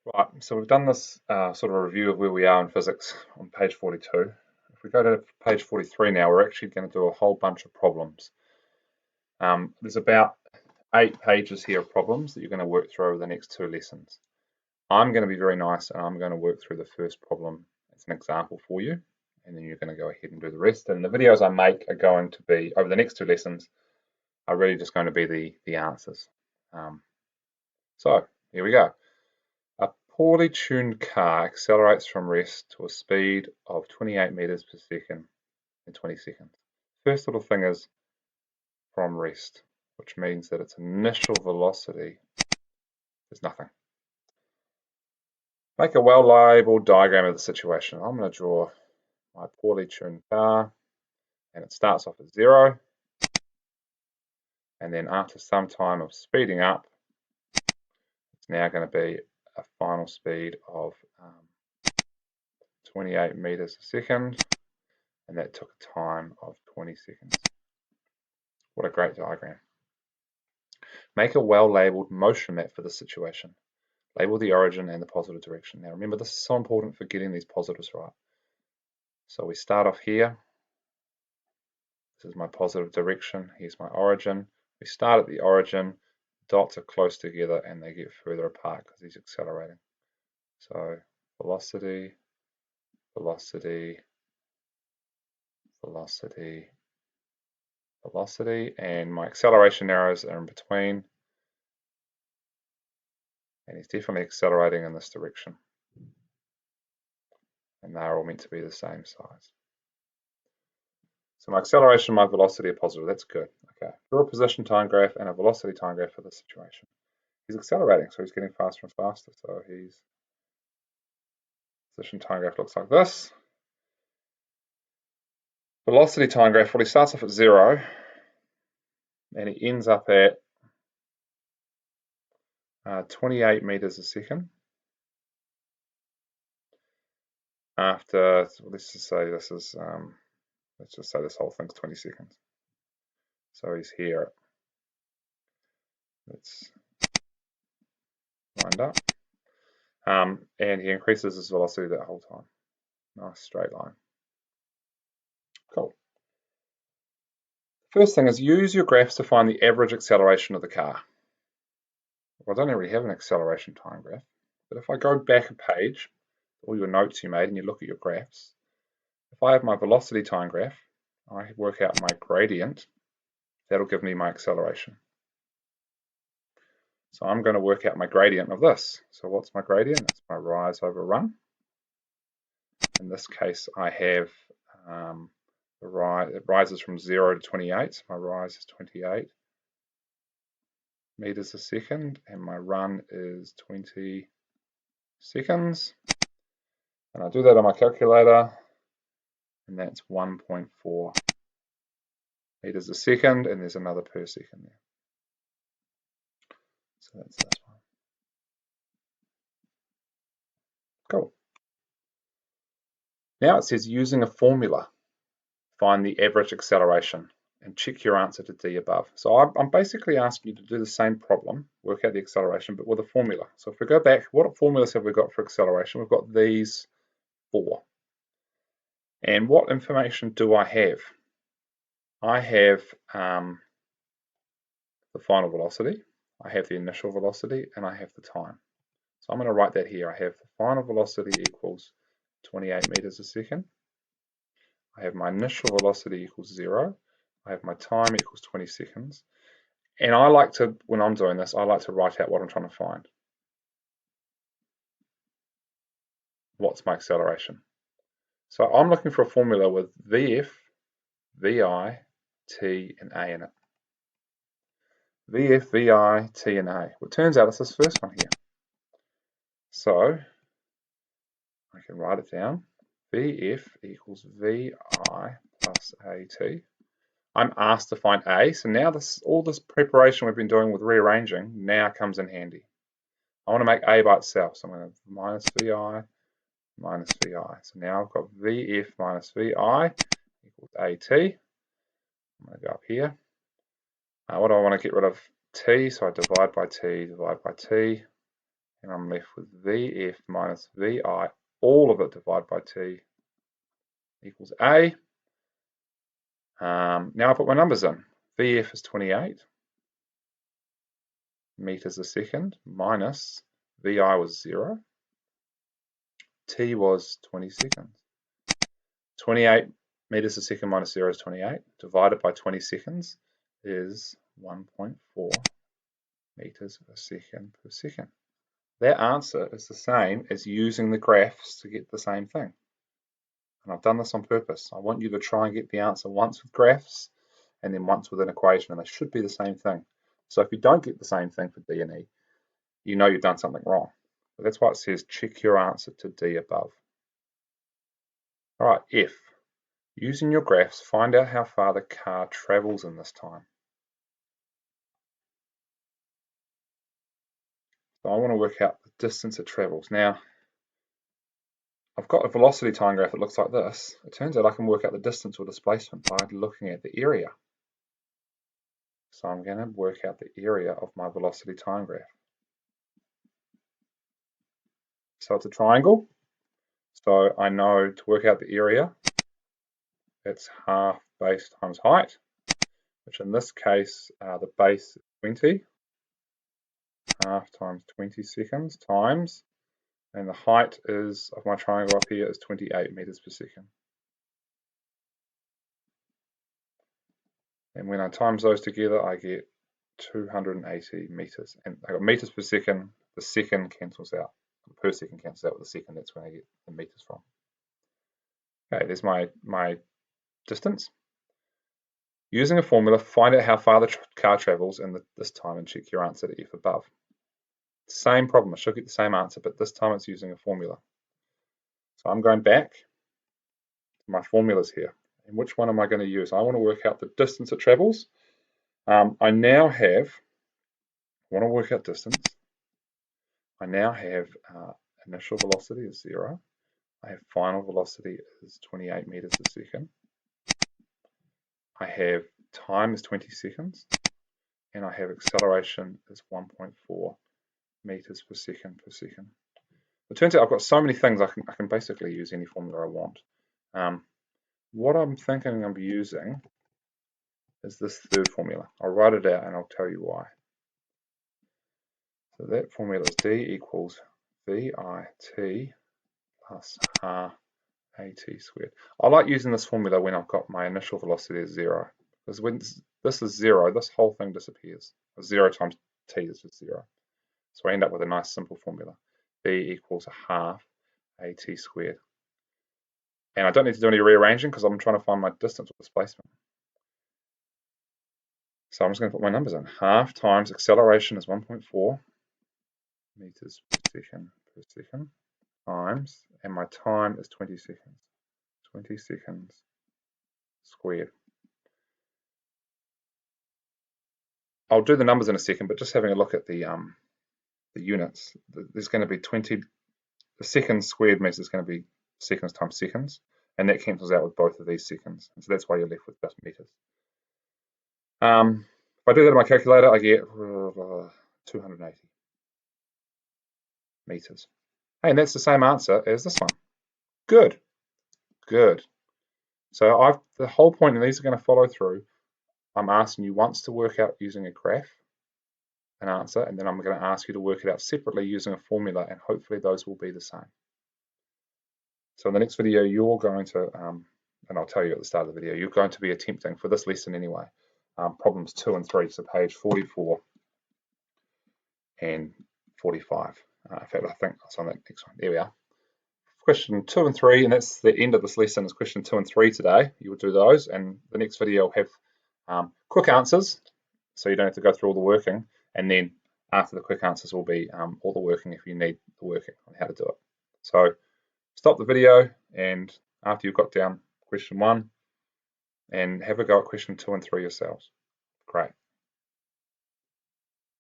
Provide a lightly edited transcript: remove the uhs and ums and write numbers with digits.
Right, so we've done this sort of a review of where we are in physics on page 42. If we go to page 43 now, we're actually going to do a whole bunch of problems. There's about 8 pages here of problems that you're going to work through over the next 2 lessons. I'm going to be very nice and I'm going to work through the first problem as an example for you, and then you're going to go ahead and do the rest. And the videos I make are going to be, over the next 2 lessons, are really just going to be the answers. So here we go. A poorly tuned car accelerates from rest to a speed of 28 meters per second in 20 seconds. First little thing is from rest, which means that its initial velocity is nothing. Make a well-labeled diagram of the situation. I'm going to draw my poorly tuned car, and it starts off at 0, and then after some time of speeding up, it's now going to be a final speed of 28 meters a second, and that took a time of 20 seconds. What a great diagram. Make a well-labeled motion map for the situation. Label the origin and the positive direction. Now remember, this is so important for getting these positives right. So we start off here. This is my positive direction. Here's my origin. We start at the origin. Dots are close together and they get further apart because he's accelerating. So velocity, velocity, velocity, velocity, and my acceleration arrows are in between. And he's definitely accelerating in this direction. And they're all meant to be the same size. So my acceleration and my velocity are positive. That's good. Okay. Draw a position time graph and a velocity time graph for this situation. He's accelerating, so he's getting faster and faster. So his position time graph looks like this. Velocity time graph, well, he starts off at 0 and he ends up at 28 meters a second. After, let's just say this is, let's just say this whole thing's 20 seconds. So he's here. Let's wind up. And he increases his velocity that whole time. Nice straight line. Cool. First thing is use your graphs to find the average acceleration of the car. Well, I don't really have an acceleration time graph, but if I go back a page, all your notes you made, and you look at your graphs, if I have my velocity time graph, I work out my gradient, that'll give me my acceleration. So I'm going to work out my gradient of this. So what's my gradient? It's my rise over run. In this case, I have the rise, it rises from 0 to 28, so my rise is 28 meters a second, and my run is 20 seconds. And I do that on my calculator, and that's 1.4 meters a second, and there's another per second there. So that's this one. Cool. Now it says using a formula, find the average acceleration and check your answer to D above. So I'm basically asking you to do the same problem, work out the acceleration, but with a formula. So if we go back, what formulas have we got for acceleration? We've got these 4. And what information do I have? I have the final velocity, I have the initial velocity, and I have the time. So I'm going to write that here. I have the final velocity equals 28 meters a second. I have my initial velocity equals 0. I have my time equals 20 seconds. And I like to, when I'm doing this, I like to write out what I'm trying to find. What's my acceleration? So I'm looking for a formula with VF, VI, T, and A in it. VF, VI, T, and A. Well, it turns out it's this first one here. So I can write it down. VF equals VI plus AT. I'm asked to find A, so now all this preparation we've been doing with rearranging now comes in handy. I want to make A by itself, so I'm going to minus VI minus VI. So now I've got VF minus VI equals AT. I'm going to go up here. What do I want to get rid of? T, so I divide by T, divide by T, And I'm left with VF minus VI, all of it divided by T equals A. Now I put my numbers in. VF is 28 meters a second minus VI was 0. T was 20 seconds. 28 meters a second minus 0 is 28. Divided by 20 seconds is 1.4 meters a second per second. That answer is the same as using the graphs to get the same thing. And I've done this on purpose. I want you to try and get the answer once with graphs and then once with an equation, and they should be the same thing. So if you don't get the same thing for D and E, you know you've done something wrong. But that's why it says check your answer to D above. All right, F. Using your graphs, find out how far the car travels in this time. So I want to work out the distance it travels. Now, I've got a velocity time graph that looks like this. It turns out I can work out the distance or displacement by looking at the area. So I'm going to work out the area of my velocity time graph. So it's a triangle. So I know to work out the area, it's half base times height, which in this case, the base is 20. Half times 20 seconds times, and the height is of my triangle up here is 28 meters per second. And when I times those together, I get 280 meters. And I got meters per second. The second cancels out. The per second cancels out with the second. That's where I get the meters from. Okay, there's my distance. Using a formula, find out how far the car travels in this time and check your answer to F above. Same problem. I should get the same answer, but this time it's using a formula. So I'm going back to my formulas here. And which one am I going to use? I want to work out the distance it travels. I now have, I want to work out distance. I now have initial velocity is 0. I have final velocity is 28 meters a second. I have time is 20 seconds. And I have acceleration is 1.4 meters per second per second. It turns out I've got so many things I can basically use any formula I want. What I'm thinking of using is this third formula. I'll write it out and I'll tell you why. So that formula is D equals VIT plus R AT squared. I like using this formula when I've got my initial velocity as 0. Because when this is 0, this whole thing disappears. 0 times t is just 0. So I end up with a nice simple formula. V equals a half AT squared. And I don't need to do any rearranging because I'm trying to find my distance or displacement. So I'm just going to put my numbers in. Half times acceleration is 1.4 meters per second times, and my time is 20 seconds. 20 seconds squared. I'll do the numbers in a second, but just having a look at the units, there's going to be 20. The seconds squared means it's going to be seconds times seconds, and that cancels out with both of these seconds. And so that's why you're left with just meters. If I do that in my calculator, I get 280 meters. Hey, and that's the same answer as this one. Good, good. So the whole point, and these are going to follow through, I'm asking you once to work out using a graph, an answer, and then I'm going to ask you to work it out separately using a formula, and hopefully those will be the same. So in the next video, you're going to, and I'll tell you at the start of the video, you're going to be attempting, for this lesson anyway, problems 2 and 3, so page 44 and 45. In fact, I think that's on that next one. There we are. Question 2 and 3, and that's the end of this lesson, is question 2 and 3 today. You will do those, and the next video will have quick answers, so you don't have to go through all the working, and then after the quick answers will be all the working if you need the working on how to do it. So stop the video, and after you've got down question 1, and have a go at question 2 and 3 yourselves. Great.